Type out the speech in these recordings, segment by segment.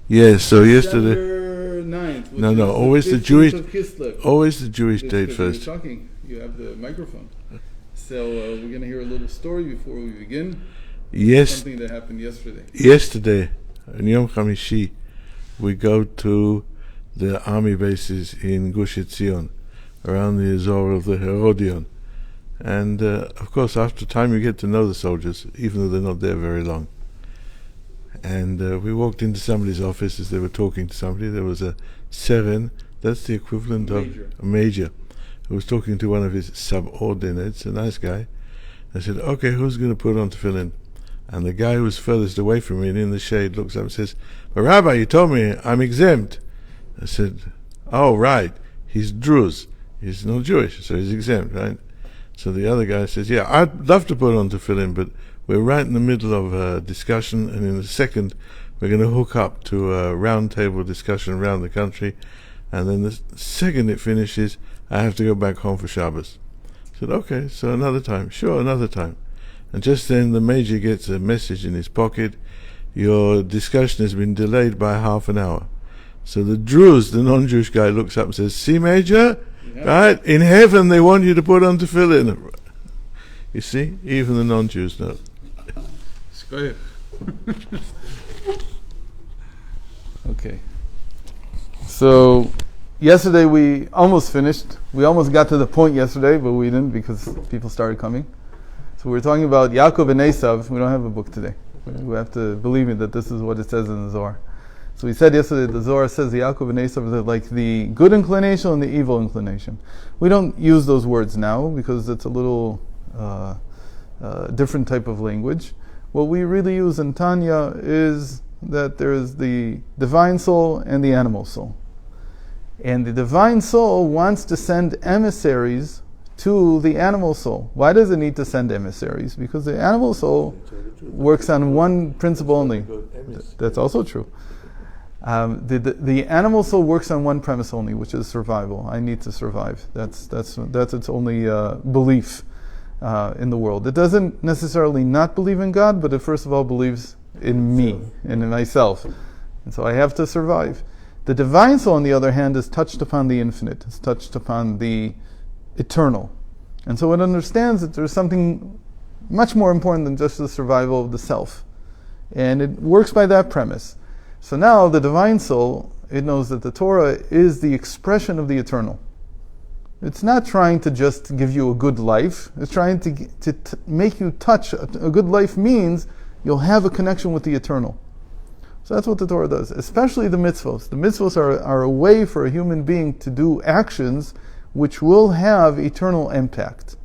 Yes, so yesterday. December 9th. No, always the Jewish date first. You're talking. You have the microphone. So we're going to hear a little story before we begin. Yes. Something that happened yesterday. Yesterday, in Yom Chamishi, we go to the army bases in Gush Etzion, around the Zohar of the Herodion. And of course, after time you get to know the soldiers, even though they're not there very long. And we walked into somebody's office as they were talking to somebody. There was a seren, that's the equivalent of a major, who was talking to one of his subordinates, a nice guy. I said, okay, who's going to put on tefillin? And the guy who was furthest away from me and in the shade looks up and says, but Rabbi, you told me I'm exempt. I said, oh, right, he's Druze. He's not Jewish, so he's exempt, right? So the other guy says, yeah, I'd love to put on tefillin, but we're right in the middle of a discussion, and in a second we're going to hook up to a round table discussion around the country, and then the second it finishes, I have to go back home for Shabbos. I said, okay, so another time. Sure, another time. And just then the major gets a message in his pocket, your discussion has been delayed by half an hour. So the Druze, the non-Jewish guy, looks up and says, see, Major, right, in heaven they want you to put on tefillin. You see, even the non-Jews know. Okay. So yesterday we almost finished. We almost got to the point yesterday, but we didn't because people started coming. So we were talking about Jacob and Esau. We don't have a book today. We have to believe me that this is what it says in the Zohar. So we said yesterday the Zohar says the Jacob and Esau are like the good inclination and the evil inclination. We don't use those words now because it's a little different type of language. What we really use in Tanya is that there is the divine soul and the animal soul. And the divine soul wants to send emissaries to the animal soul. Why does it need to send emissaries? Because the animal soul works on one principle only. That's also true. The animal soul works on one premise only, which is survival. I need to survive. That's its only belief in the world. It doesn't necessarily not believe in God, but it first of all believes in me and in myself. And so I have to survive. The divine soul, on the other hand, is touched upon the infinite. It's touched upon the eternal. And so it understands that there's something much more important than just the survival of the self. And it works by that premise. So now the divine soul, it knows that the Torah is the expression of the eternal. It's not trying to just give you a good life. It's trying to make you touch. A good life means you'll have a connection with the eternal. So that's what the Torah does, especially the mitzvos. The mitzvos are a way for a human being to do actions which will have eternal impact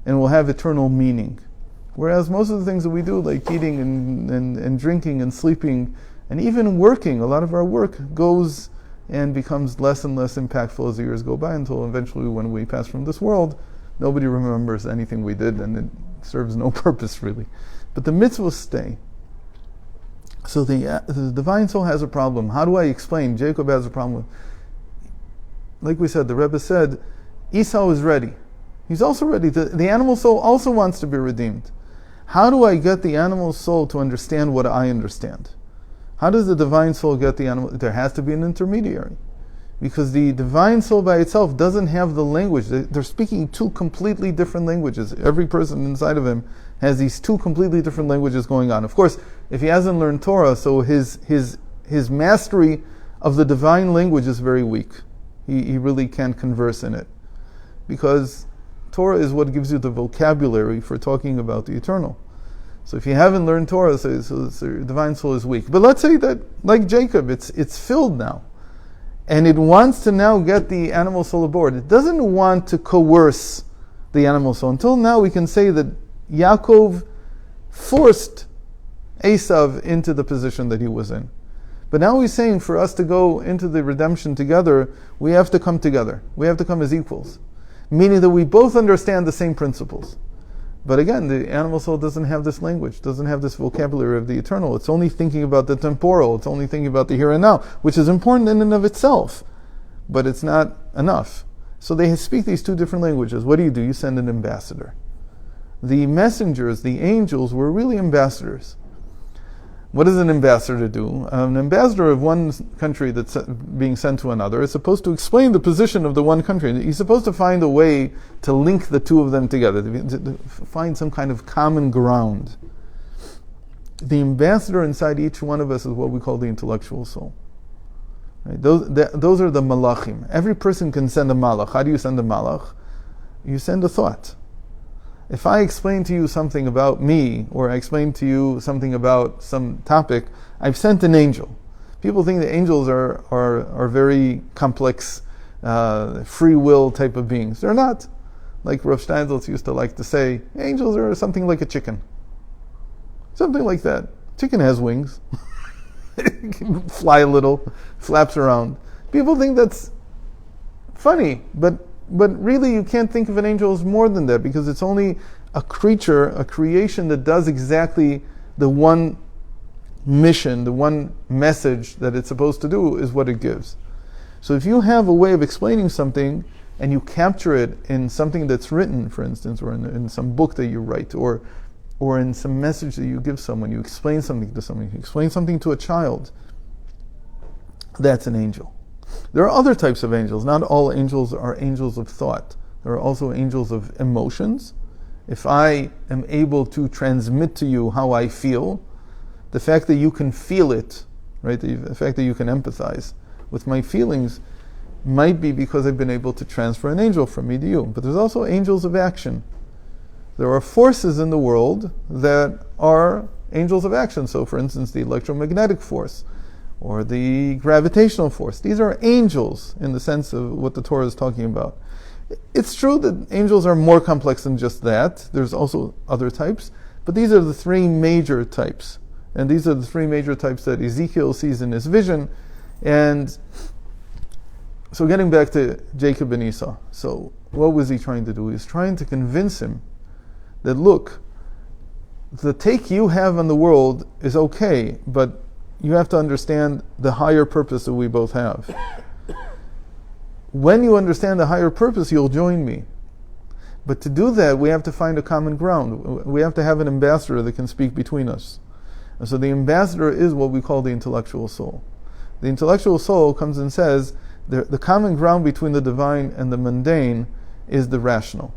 and will have eternal meaning. Whereas most of the things that we do, like eating and drinking and sleeping, and even working, a lot of our work goes and becomes less and less impactful as the years go by until eventually when we pass from this world, nobody remembers anything we did and it serves no purpose really. But the mitzvahs stay. So the divine soul has a problem. How do I explain? Jacob has a problem. Like we said, the Rebbe said, Esau is ready. He's also ready. The animal soul also wants to be redeemed. How do I get the animal soul to understand what I understand? How does the divine soul get the animal? There has to be an intermediary. Because the divine soul by itself doesn't have the language. They're speaking two completely different languages. Every person inside of him has these two completely different languages going on. Of course, if he hasn't learned Torah, so his mastery of the divine language is very weak. He really can't converse in it. Because Torah is what gives you the vocabulary for talking about the eternal. So if you haven't learned Torah, so the divine soul is weak. But let's say that, like Jacob, it's filled now. And it wants to now get the animal soul aboard. It doesn't want to coerce the animal soul. Until now we can say that Yaakov forced Esau into the position that he was in. But now he's saying for us to go into the redemption together, we have to come together. We have to come as equals. Meaning that we both understand the same principles. But again, the animal soul doesn't have this language, doesn't have this vocabulary of the eternal. It's only thinking about the temporal, it's only thinking about the here and now, which is important in and of itself. But it's not enough. So they speak these two different languages. What do? You send an ambassador. The messengers, the angels, were really ambassadors. What does an ambassador do? An ambassador of one country that's being sent to another is supposed to explain the position of the one country. He's supposed to find a way to link the two of them together, to find some kind of common ground. The ambassador inside each one of us is what we call the intellectual soul. Right? Those are the malachim. Every person can send a malach. How do you send a malach? You send a thought. If I explain to you something about me, or I explain to you something about some topic, I've sent an angel. People think that angels are very complex, free will type of beings. They're not. Like Rav Steinsaltz used to like to say, angels are something like a chicken. Something like that. Chicken has wings. It can fly a little, flaps around. People think that's funny, but really you can't think of an angel as more than that, because it's only a creature, a creation that does exactly the one mission, the one message that it's supposed to do is what it gives. So if you have a way of explaining something and you capture it in something that's written, for instance, or in some book that you write, or in some message that you give someone, you explain something to someone, you explain something to a child, that's an angel. There are other types of angels. Not all angels are angels of thought. There are also angels of emotions. If I am able to transmit to you how I feel, the fact that you can feel it, right? The fact that you can empathize with my feelings might be because I've been able to transfer an angel from me to you. But there's also angels of action. There are forces in the world that are angels of action. So, for instance, the electromagnetic force, or the gravitational force. These are angels in the sense of what the Torah is talking about. It's true that angels are more complex than just that. There's also other types, but these are the three major types. And these are the three major types that Ezekiel sees in his vision. And so getting back to Jacob and Esau. So what was he trying to do? He was trying to convince him that, look, the take you have on the world is okay, but you have to understand the higher purpose that we both have. When you understand the higher purpose, you'll join me. But to do that, we have to find a common ground. We have to have an ambassador that can speak between us. And so the ambassador is what we call the intellectual soul. The intellectual soul comes and says, the common ground between the divine and the mundane is the rational.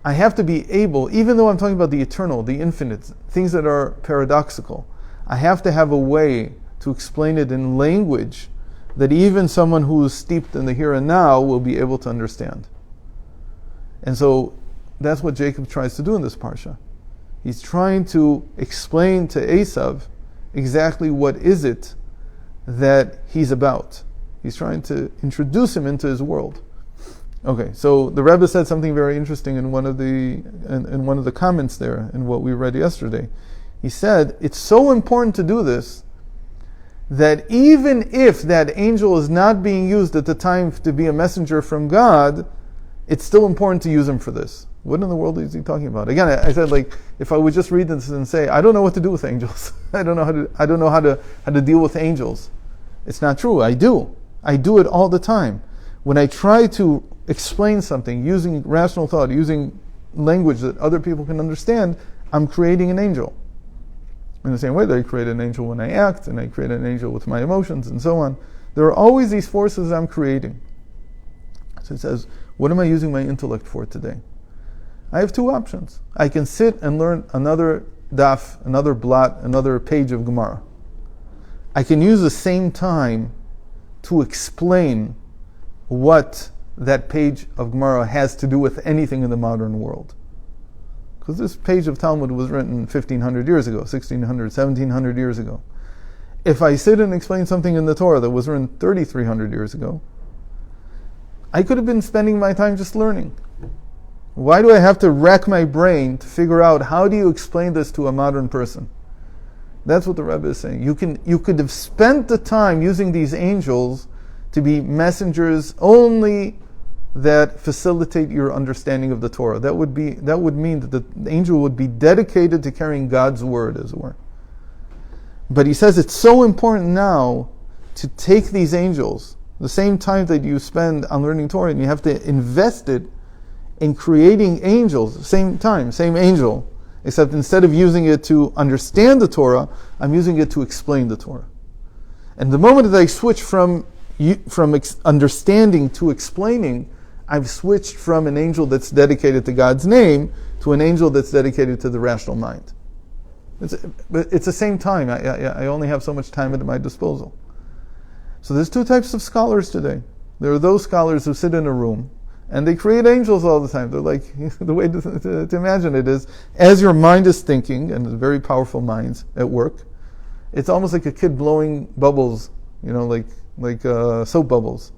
I have to be able, even though I'm talking about the eternal, the infinite, things that are paradoxical, I have to have a way to explain it in language that even someone who is steeped in the here and now will be able to understand. And so that's what Jacob tries to do in this parsha. He's trying to explain to Esau exactly what is it that he's about. He's trying to introduce him into his world. Okay, so the Rebbe said something very interesting in one of the comments there in what we read yesterday. He said, it's so important to do this that even if that angel is not being used at the time to be a messenger from God, it's still important to use him for this. What in the world is he talking about? Again, I said, like, if I would just read this and say, I don't know what to do with angels. I don't know how to deal with angels. It's not true. I do it all the time. When I try to explain something using rational thought, using language that other people can understand, I'm creating an angel. In the same way that I create an angel when I act, and I create an angel with my emotions, and so on. There are always these forces I'm creating. So it says, what am I using my intellect for today? I have two options. I can sit and learn another daf, another blot, another page of Gemara. I can use the same time to explain what that page of Gemara has to do with anything in the modern world. Because this page of Talmud was written 1,500 years ago, 1,600, 1,700 years ago. If I sit and explain something in the Torah that was written 3,300 years ago, I could have been spending my time just learning. Why do I have to rack my brain to figure out how do you explain this to a modern person? That's what the Rebbe is saying. You could have spent the time using these angels to be messengers only that facilitate your understanding of the Torah. That would mean that the angel would be dedicated to carrying God's word, as it were. But he says it's so important now to take these angels, the same time that you spend on learning Torah, and you have to invest it in creating angels, same time, same angel, except instead of using it to understand the Torah, I'm using it to explain the Torah. And the moment that I switch from understanding to explaining, I've switched from an angel that's dedicated to God's name to an angel that's dedicated to the rational mind. But it's the same time. I only have so much time at my disposal. So there's two types of scholars today. There are those scholars who sit in a room and they create angels all the time. They're like, the way to imagine it is, as your mind is thinking, and very powerful minds at work, it's almost like a kid blowing bubbles, like soap bubbles.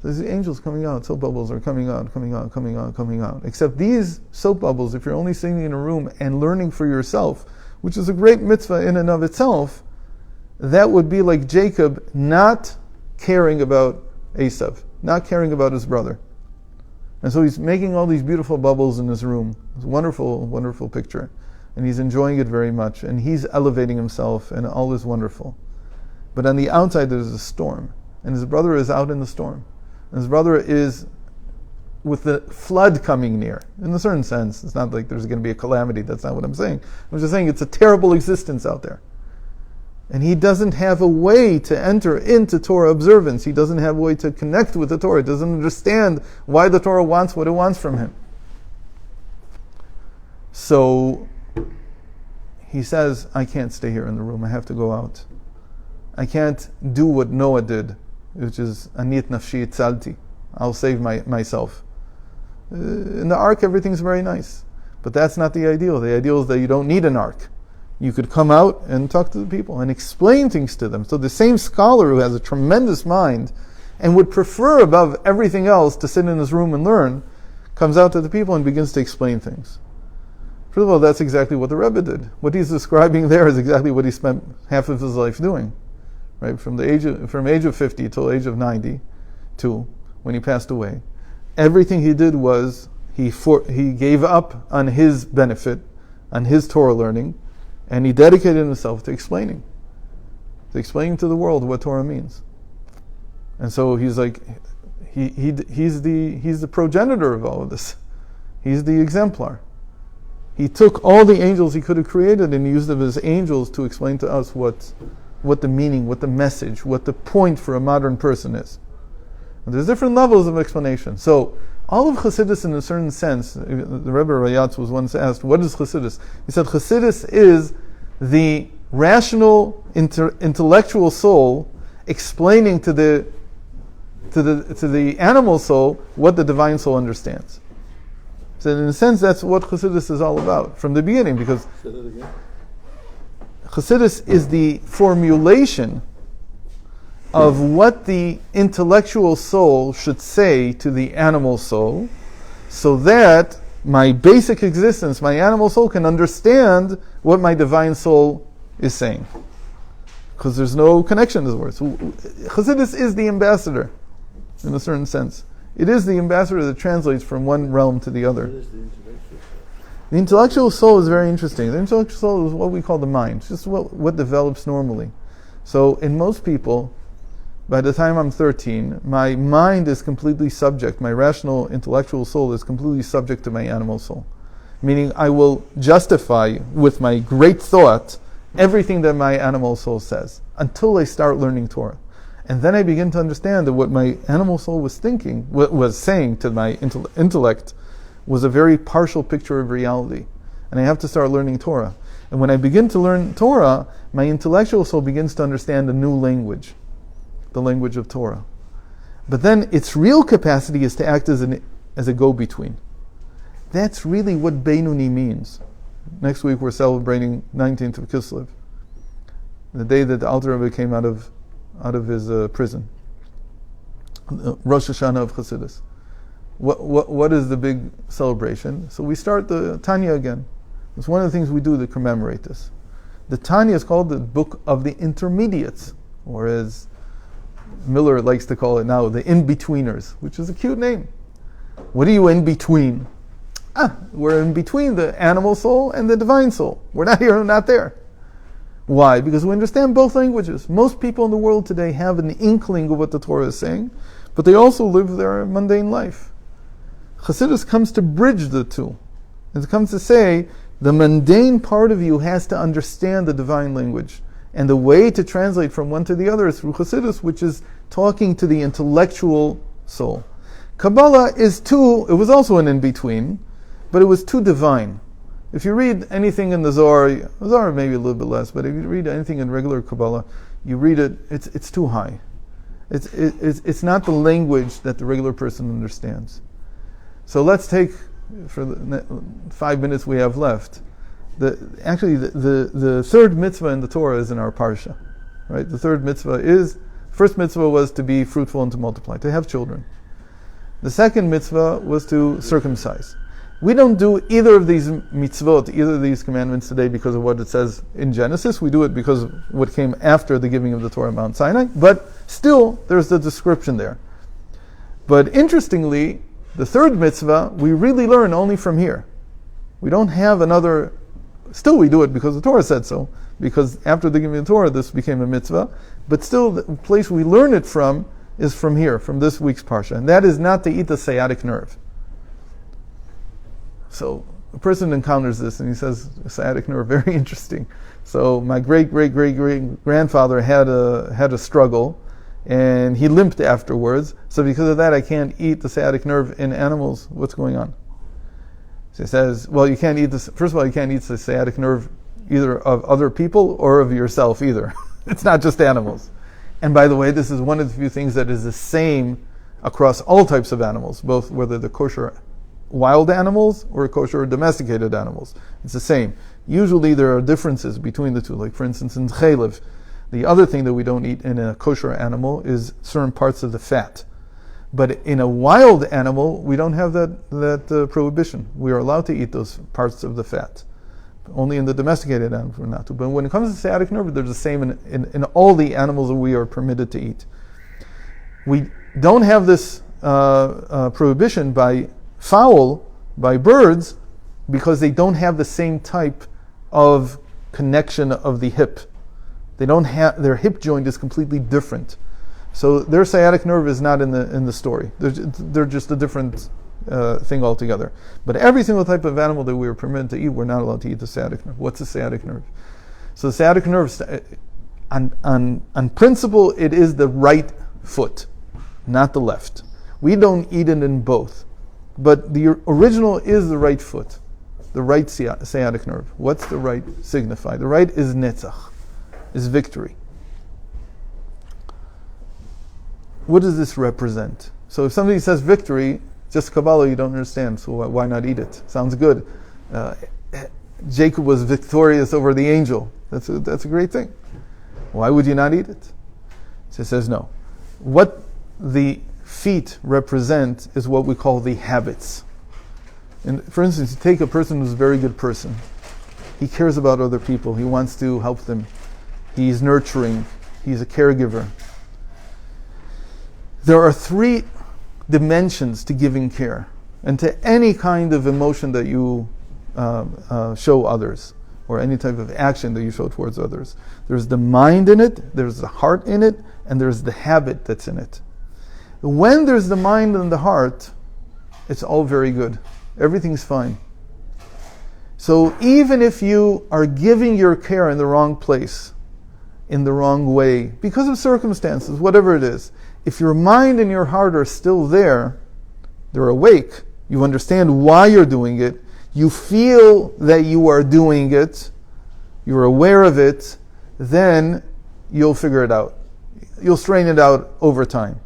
There's angels coming out, soap bubbles are coming out, coming out, coming out, coming out. Except these soap bubbles, if you're only sitting in a room and learning for yourself, which is a great mitzvah in and of itself, that would be like Jacob not caring about Esau, not caring about his brother. And so he's making all these beautiful bubbles in his room. It's a wonderful, wonderful picture. And he's enjoying it very much. And he's elevating himself, and all is wonderful. But on the outside there's a storm. And his brother is out in the storm. And his brother is with the flood coming near. In a certain sense, it's not like there's going to be a calamity. That's not what I'm saying. I'm just saying it's a terrible existence out there. And he doesn't have a way to enter into Torah observance. He doesn't have a way to connect with the Torah. He doesn't understand why the Torah wants what it wants from him. So he says, I can't stay here in the room. I have to go out. I can't do what Noah did, which is anit nafshi itzalti. I'll save myself. In the ark, everything's very nice. But that's not the ideal. The ideal is that you don't need an ark. You could come out and talk to the people and explain things to them. So the same scholar who has a tremendous mind and would prefer above everything else to sit in his room and learn, comes out to the people and begins to explain things. First of all, that's exactly what the Rebbe did. What he's describing there is exactly what he spent half of his life doing. Right? From age of 50 till age of 92, when he passed away. Everything he did was he gave up on his benefit, on his Torah learning, and he dedicated himself to explaining to the world what Torah means. And so he's like, he's the progenitor of all of this. He's the exemplar. He took all the angels he could have created and used them as angels to explain to us what the meaning, what the message, what the point for a modern person is. And there's different levels of explanation. So all of Chasidus, in a certain sense, the Rebbe Rayatz was once asked, what is Chasidus? He said, Chasidus is the rational, intellectual soul explaining to the animal soul what the divine soul understands. So in a sense, that's what Chasidus is all about from the beginning, because Chasidus is the formulation of what the intellectual soul should say to the animal soul, so that my basic existence, my animal soul, can understand what my divine soul is saying. Because there's no connection to the words. Chasidus is the ambassador, in a certain sense. It is the ambassador that translates from one realm to the other. The intellectual soul is very interesting. The intellectual soul is what we call the mind, just what develops normally. So in most people, by the time I'm 13, my mind is completely subject, my rational intellectual soul is completely subject to my animal soul. Meaning I will justify with my great thought everything that my animal soul says, until I start learning Torah. And then I begin to understand that what my animal soul was thinking, what was saying to my intellect, was a very partial picture of reality. And I have to start learning Torah. And when I begin to learn Torah, my intellectual soul begins to understand a new language, the language of Torah. But then its real capacity is to act as a go-between. That's really what Beinuni means. Next week we're celebrating 19th of Kislev, the day that the Alter Rebbe came out of his prison. Rosh Hashanah of Chasidus. What is the big celebration? So we start the Tanya again. It's one of the things we do to commemorate this. The Tanya is called the Book of the Intermediates, or as Miller likes to call it now, the in-betweeners, which is a cute name. What are you in between? We're in between the animal soul and the divine soul. We're not here, we're not there. Why? Because we understand both languages. Most people in the world today have an inkling of what the Torah is saying, but they also live their mundane life. Chassidus comes to bridge the two. It comes to say, The mundane part of you has to understand the divine language. And the way to translate from one to the other is through Chasidus, which is talking to the intellectual soul. Kabbalah is it was also an in-between, but it was too divine. If you read anything in the Zohar maybe a little bit less, but if you read anything in regular Kabbalah, you read it, it's too high. It's not the language that the regular person understands. So let's take, for the 5 minutes we have left, the third mitzvah in the Torah is in our Parsha. Right? The third mitzvah first mitzvah was to be fruitful and to multiply, to have children. The second mitzvah was to circumcise. We don't do either of these mitzvot, either of these commandments today because of what it says in Genesis. We do it because of what came after the giving of the Torah on Mount Sinai. But still, there's the description there. But interestingly, the third mitzvah, we really learn only from here. We don't have another... Still, we do it because the Torah said so. Because after the giving of the Torah, this became a mitzvah. But still, the place we learn it from is from here, from this week's Parsha. And that is not to eat the sciatic nerve. So a person encounters this and he says, sciatic nerve, very interesting. So my great-great-great-great-grandfather had a struggle and he limped afterwards. So because of that, I can't eat the sciatic nerve in animals. What's going on? So he says, well, you can't eat this. First of all, you can't eat the sciatic nerve either of other people or of yourself either. It's not just animals. And by the way, this is one of the few things that is the same across all types of animals, both whether they're kosher wild animals or kosher domesticated animals. It's the same. Usually there are differences between the two. Like for instance in chaylev, the other thing that we don't eat in a kosher animal is certain parts of the fat. But in a wild animal, we don't have that prohibition. We are allowed to eat those parts of the fat. Only in the domesticated animals we're not to. But when it comes to sciatic nerve, they're the same in all the animals that we are permitted to eat. We don't have this prohibition by fowl, by birds, because they don't have the same type of connection of the hip. They don't have, their hip joint is completely different. So their sciatic nerve is not in the story. They're just a different thing altogether. But every single type of animal that we are permitted to eat, we're not allowed to eat the sciatic nerve. What's the sciatic nerve? So the sciatic nerve, on principle, it is the right foot, not the left. We don't eat it in both. But the original is the right foot, the right sciatic nerve. What's the right signify? The right is netzach, is victory. What does this represent? So if somebody says victory, just Kabbalah, you don't understand, so why not eat it? Sounds good. Jacob was victorious over the angel. That's a great thing. Why would you not eat it? So it says no. What the feet represent is what we call the habits. And for instance, you take a person who's a very good person. He cares about other people. He wants to help them. He's nurturing. He's a caregiver. There are 3 dimensions to giving care and to any kind of emotion that you show others or any type of action that you show towards others. There's the mind in it, there's the heart in it, and there's the habit that's in it. When there's the mind and the heart, it's all very good. Everything's fine. So even if you are giving your care in the wrong place, in the wrong way, because of circumstances, whatever it is, if your mind and your heart are still there, they're awake, you understand why you're doing it, you feel that you are doing it, you're aware of it, then you'll figure it out. You'll strain it out over time.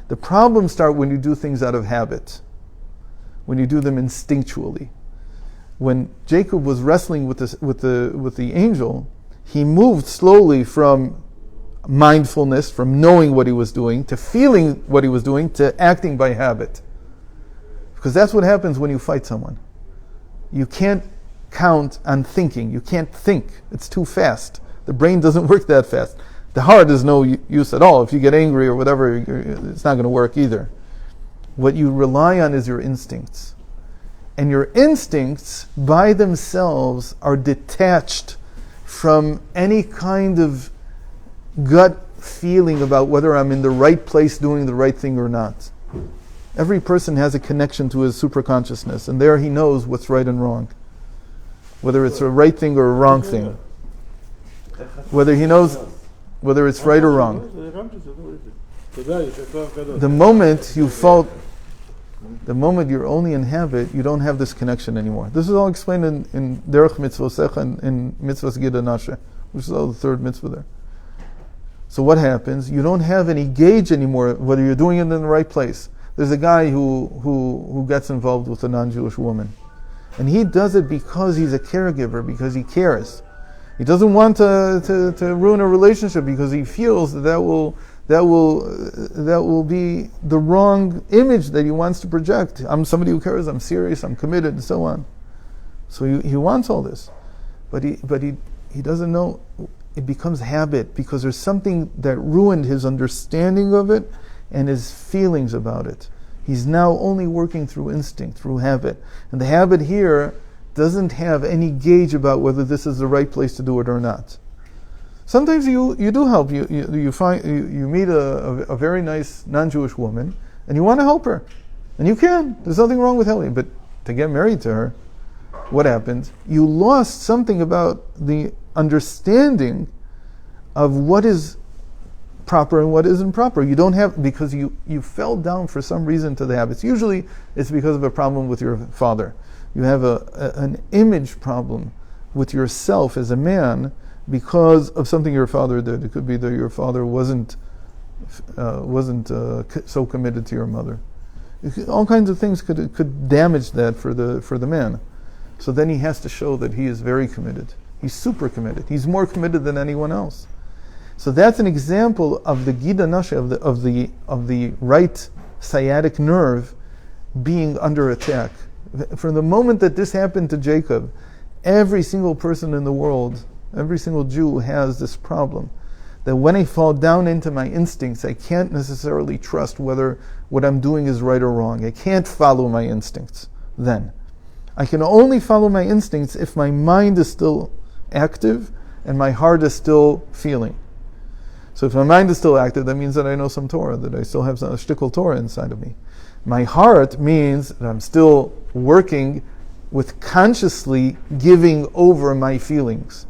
The problems start when you do things out of habit, when you do them instinctually. When Jacob was wrestling with the angel, he moved slowly from mindfulness, from knowing what he was doing, to feeling what he was doing, to acting by habit. Because that's what happens when you fight someone. You can't count on thinking. You can't think. It's too fast. The brain doesn't work that fast. The heart is no use at all. If you get angry or whatever, it's not going to work either. What you rely on is your instincts. And your instincts, by themselves, are detached from any kind of gut feeling about whether I'm in the right place doing the right thing or not. Every person has a connection to his superconsciousness, and there he knows what's right and wrong. whether it's a right thing or a wrong thing, whether he knows whether it's right or wrong. The moment you're only in habit, you don't have this connection anymore. This is all explained in Derech Mitzvosecha and in Mitzvahs Gida Nashe, which is all the third mitzvah there. So what happens? You don't have any gauge anymore, whether you're doing it in the right place. There's a guy who gets involved with a non-Jewish woman. And he does it because he's a caregiver, because he cares. He doesn't want to ruin a relationship because he feels that will be the wrong image that he wants to project. I'm somebody who cares, I'm serious, I'm committed, and so on. So he wants all this. But he doesn't know. It becomes habit because there's something that ruined his understanding of it and his feelings about it. He's now only working through instinct, through habit. And the habit here doesn't have any gauge about whether this is the right place to do it or not. Sometimes you do help. You meet a very nice non-Jewish woman and you want to help her. And you can. There's nothing wrong with helping. But to get married to her, what happened? You lost something about the understanding of what is proper and what isn't proper. You don't have, because you fell down for some reason to the habits. Usually it's because of a problem with your father. You have an image problem with yourself as a man because of something your father did. It could be that your father wasn't so committed to your mother. All kinds of things could damage that for the man. So then he has to show that he is very committed. He's super committed. He's more committed than anyone else. So that's an example of the Gida Nashe, of the right sciatic nerve being under attack. From the moment that this happened to Jacob, every single person in the world, every single Jew has this problem. That when I fall down into my instincts, I can't necessarily trust whether what I'm doing is right or wrong. I can't follow my instincts then. I can only follow my instincts if my mind is still active and my heart is still feeling. So if my mind is still active, that means that I know some Torah, that I still have some shtickle Torah inside of me. My heart means that I'm still working with consciously giving over my feelings.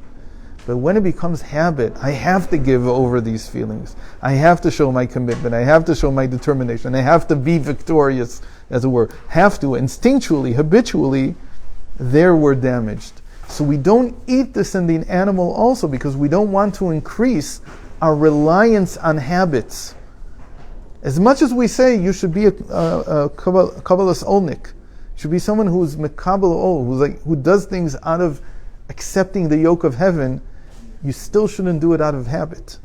But when it becomes habit, I have to give over these feelings. I have to show my commitment. I have to show my determination. I have to be victorious, as it were. Have to, instinctually, habitually, there we're damaged. So we don't eat this in the animal also because we don't want to increase our reliance on habits. As much as we say you should be a Kabbalas Olnik, you should be someone who's Mekabal Ol, who does things out of accepting the yoke of heaven, you still shouldn't do it out of habit.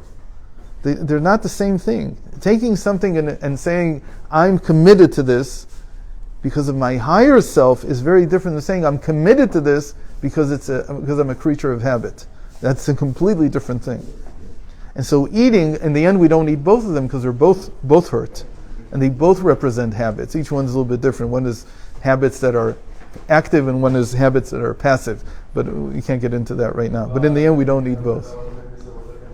They're not the same thing. Taking something and saying, I'm committed to this because of my higher self is very different than saying, I'm committed to this because I'm a creature of habit. That's a completely different thing. And so eating, in the end, we don't eat both of them because they're both hurt. And they both represent habits. Each one's a little bit different. One is habits that are active and one is habits that are passive. But we can't get into that right now. But in the end, we don't eat both.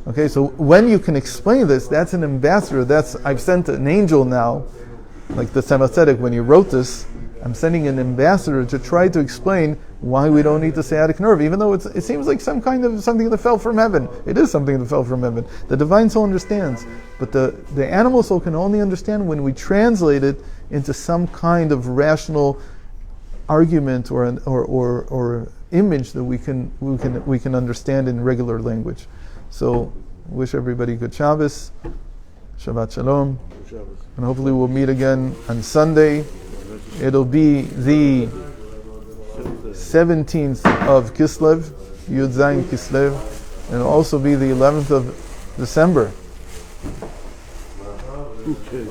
Okay, so when you can explain this, that's an ambassador. I've sent an angel now, like the Tzemach Tzedek, when he wrote this, I'm sending an ambassador to try to explain why we don't eat the sciatic nerve, even though it seems like some kind of something that fell from heaven. It is something that fell from heaven. The divine soul understands, but the animal soul can only understand when we translate it into some kind of rational argument or image that we can understand in regular language. So, wish everybody good Shabbos, Shabbat Shalom, and hopefully we'll meet again on Sunday. It'll be the 17th of Kislev, Yud Zayin Kislev, and it'll also be the 11th of December. Okay.